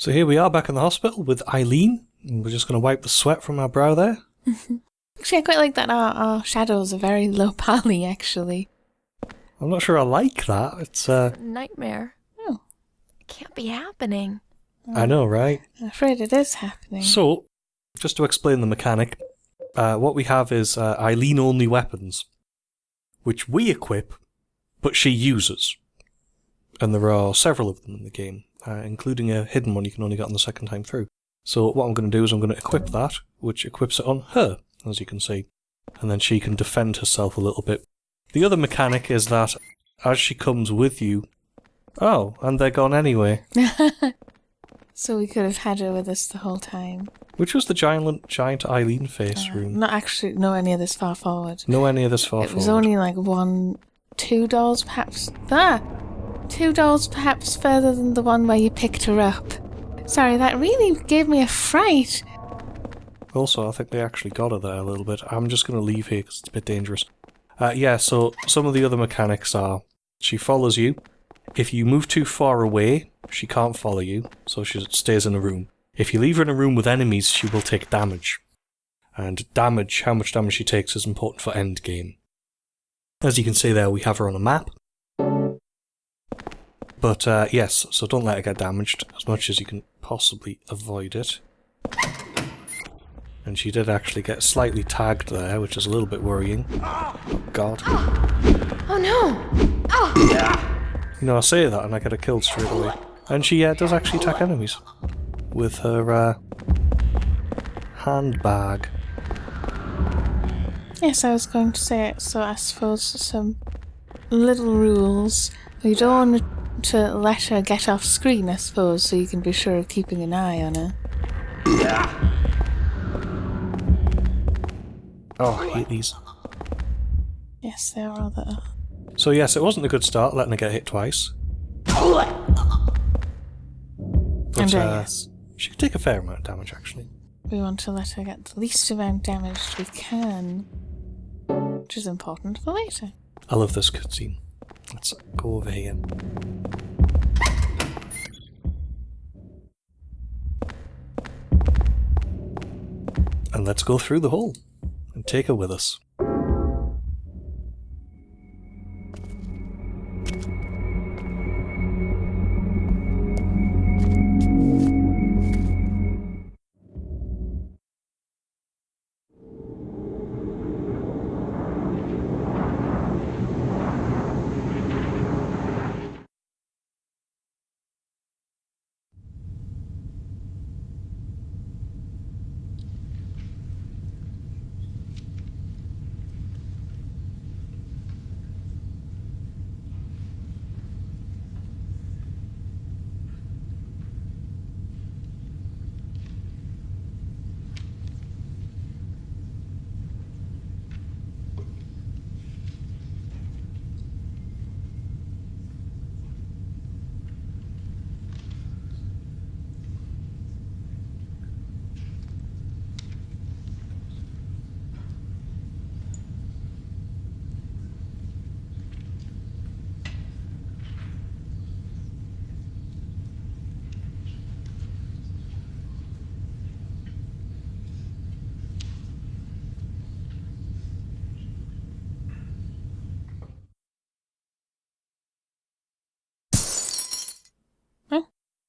So here we are back in the hospital with Eileen. And we're just going to wipe the sweat from our brow there. Actually, I quite like that our shadows are very low poly, actually. I'm not sure I like that. It's a nightmare. Oh. It can't be happening. I know, right? I'm afraid it is happening. So, just to explain the mechanic, what we have is Eileen-only weapons, which we equip, but she uses. And there are several of them in the game, including a hidden one you can only get on the second time through. So what I'm going to do is I'm going to equip that, which equips it on her, as you can see. And then she can defend herself a little bit. The other mechanic is that as she comes with you... Oh, and they're gone anyway. So we could have had her with us the whole time. Which was the giant Eileen face room? Not actually, no any of this far forward. No any of this far forward. It was only like two doors perhaps. 2 doors perhaps further than the one where you picked her up. Sorry, that really gave me a fright. Also, I think they actually got her there a little bit. I'm just going to leave here because it's a bit dangerous. Yeah, so some of the other mechanics are, she follows you. If you move too far away, she can't follow you, so she stays in a room. If you leave her in a room with enemies, she will take damage. And damage, how much damage she takes, is important for endgame. As you can see there, we have her on a map. But yes, so don't let her get damaged as much as you can possibly avoid it. And she did actually get slightly tagged there, which is a little bit worrying. Oh god. Oh no! Oh! You know, I say that and I get her killed straight away. And she does actually attack enemies with her handbag. Yes, I was going to say it, so I suppose some little rules. You don't want to let her get off screen, I suppose, so you can be sure of keeping an eye on her. Oh, I hate these. Yes, they are rather... So yes, it wasn't a good start letting her get hit twice. But yes. She could take a fair amount of damage, actually. We want to let her get the least amount of damage we can, which is important for later. I love this cutscene. Let's go over here. And let's go through the hole and take her with us.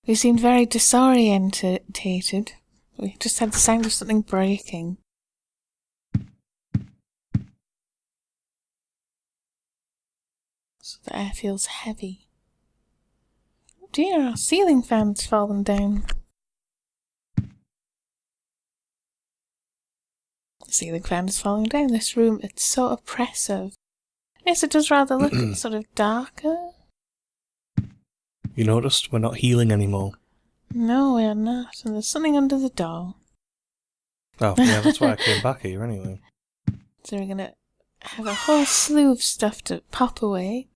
We seemed very disorientated. We just had the sound of something breaking. So the air feels heavy. Oh dear, our ceiling fan's fallen down. The ceiling fan is falling down. This room, it's so oppressive. Yes, it does rather look sort of darker. You noticed? We're not healing anymore. No, we are not. And there's something under the door. Oh, yeah, that's why I came back here anyway. So we're gonna have a whole slew of stuff to pop away.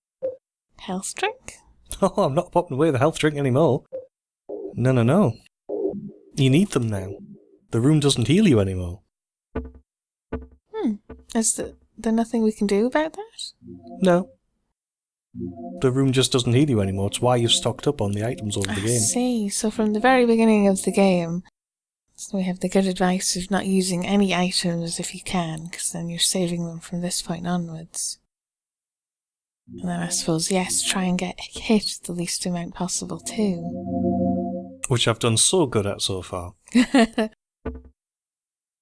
Health drink? Oh, I'm not popping away the health drink anymore. No. You need them now. The room doesn't heal you anymore. Is there nothing we can do about that? No. The room just doesn't heal you anymore. It's why you've stocked up on the items over the I game. see. So from the very beginning of the game, so we have the good advice of not using any items if you can, because then you're saving them from this point onwards. And then I suppose, yes, try and get hit the least amount possible too. Which I've done so good at so far.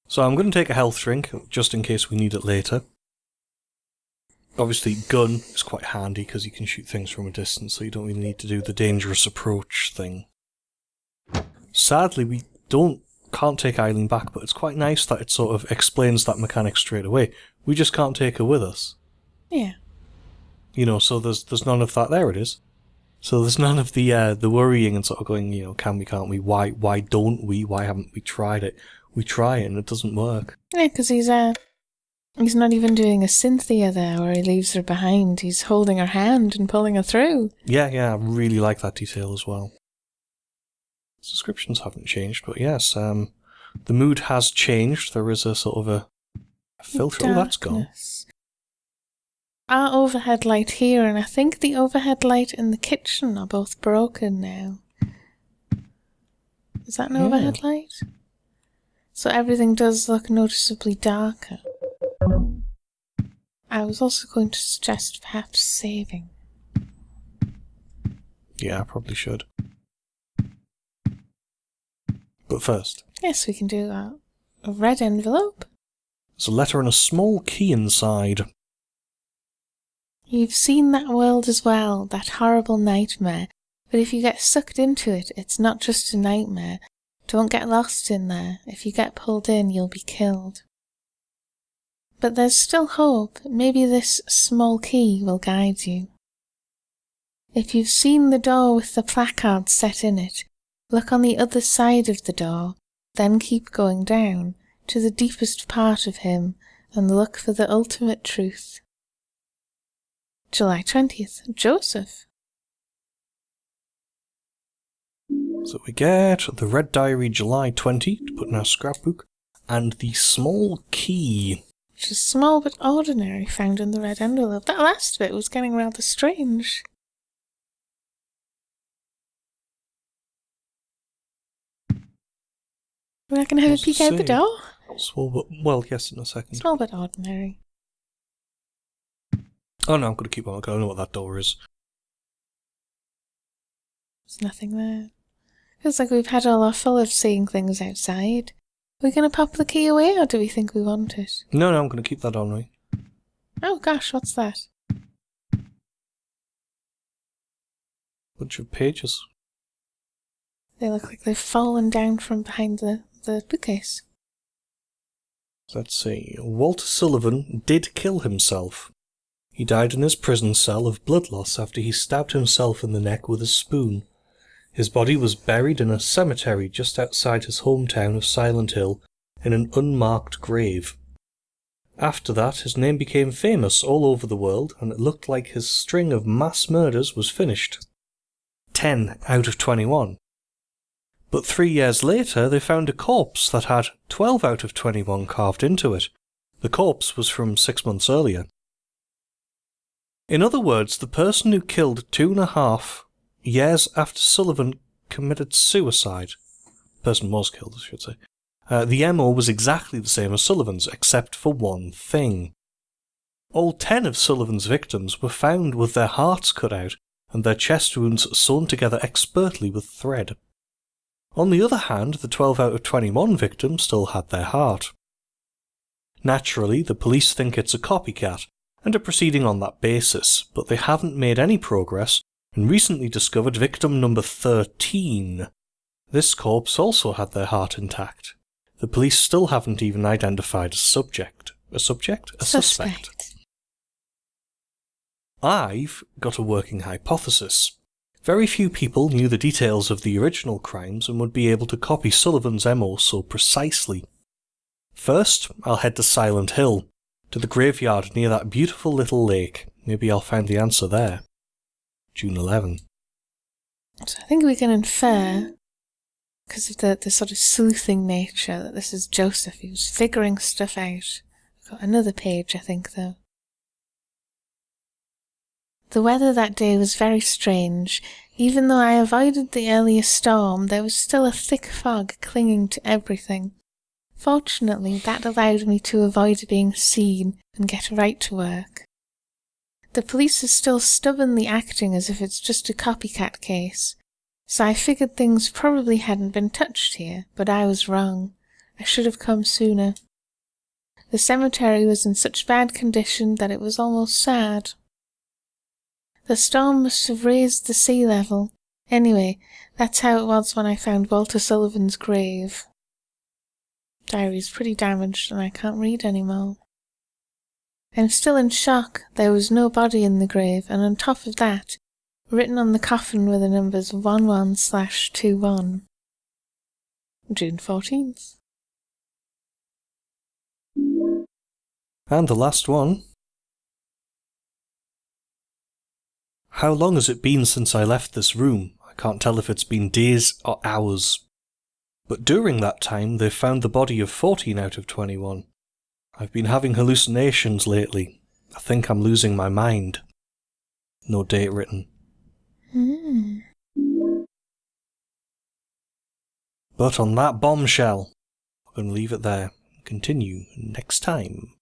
So I'm going to take a health drink, just in case we need it later. Obviously, gun is quite handy because you can shoot things from a distance, so you don't really need to do the dangerous approach thing. Sadly, we can't take Eileen back, but it's quite nice that it sort of explains that mechanic straight away. We just can't take her with us. Yeah. You know, so there's none of that. There it is. So there's none of the worrying and sort of going, you know, can we, can't we? Why don't we? Why haven't we tried it? We try it and it doesn't work. Yeah, because he's not even doing a Cynthia there where he leaves her behind. He's holding her hand and pulling her through. Yeah, I really like that detail as well. Descriptions haven't changed, but yes, the mood has changed. There is a sort of a filter. Oh, that's gone. Our overhead light here, and I think the overhead light in the kitchen are both broken now. Is that an overhead light? So everything does look noticeably darker. I was also going to suggest perhaps saving. Yeah, I probably should. But first... Yes, we can do a red envelope. There's a letter and a small key inside. You've seen that world as well, that horrible nightmare. But if you get sucked into it, it's not just a nightmare. Don't get lost in there. If you get pulled in, you'll be killed. But there's still hope. Maybe this small key will guide you. If you've seen the door with the placard set in it, look on the other side of the door, then keep going down to the deepest part of him and look for the ultimate truth. July 20th, Joseph. So we get the Red Diary July 20 to put in our scrapbook, and the small key. Which is small but ordinary, found in the red envelope. That last bit was getting rather strange. We're not going to have a peek out the door? Small but, well, yes, in a second. Small but ordinary. Oh no, I'm going to keep on looking. I know what that door is. There's nothing there. Feels like we've had all our fill of seeing things outside. Are we going to pop the key away, or do we think we want it? No, I'm going to keep that on me. Oh gosh, what's that? Bunch of pages. They look like they've fallen down from behind the bookcase. Let's see. Walter Sullivan did kill himself. He died in his prison cell of blood loss after he stabbed himself in the neck with a spoon. His body was buried in a cemetery just outside his hometown of Silent Hill in an unmarked grave. After that, his name became famous all over the world, and it looked like his string of mass murders was finished. 10 out of 21. But 3 years later, they found a corpse that had 12 out of 21 carved into it. The corpse was from 6 months earlier. In other words, the person who killed 2.5 years after Sullivan committed suicide. The person was killed, I should say. The MO was exactly the same as Sullivan's, except for one thing. All 10 of Sullivan's victims were found with their hearts cut out and their chest wounds sewn together expertly with thread. On the other hand, the 12 out of 21 victims still had their heart. Naturally, the police think it's a copycat, and are proceeding on that basis, but they haven't made any progress and recently discovered victim number 13. This corpse also had their heart intact. The police still haven't even identified a subject. A subject? A suspect. I've got a working hypothesis. Very few people knew the details of the original crimes and would be able to copy Sullivan's MO so precisely. First, I'll head to Silent Hill, to the graveyard near that beautiful little lake. Maybe I'll find the answer there. June 11. So I think we can infer, because of the sort of sleuthing nature, that this is Joseph. He was figuring stuff out. We've got another page, I think, though. The weather that day was very strange. Even though I avoided the earlier storm, there was still a thick fog clinging to everything. Fortunately, that allowed me to avoid being seen and get right to work. The police are still stubbornly acting as if it's just a copycat case, so I figured things probably hadn't been touched here, but I was wrong. I should have come sooner. The cemetery was in such bad condition that it was almost sad. The storm must have raised the sea level. Anyway, that's how it was when I found Walter Sullivan's grave. Diary's pretty damaged and I can't read anymore. I'm still in shock. There was no body in the grave, and on top of that, written on the coffin were the numbers 11/21. June 14th. And the last one. How long has it been since I left this room? I can't tell if it's been days or hours. But during that time, they've found the body of 14 out of 21. I've been having hallucinations lately. I think I'm losing my mind. No date written. But on that bombshell, I'm going to leave it there. Continue next time.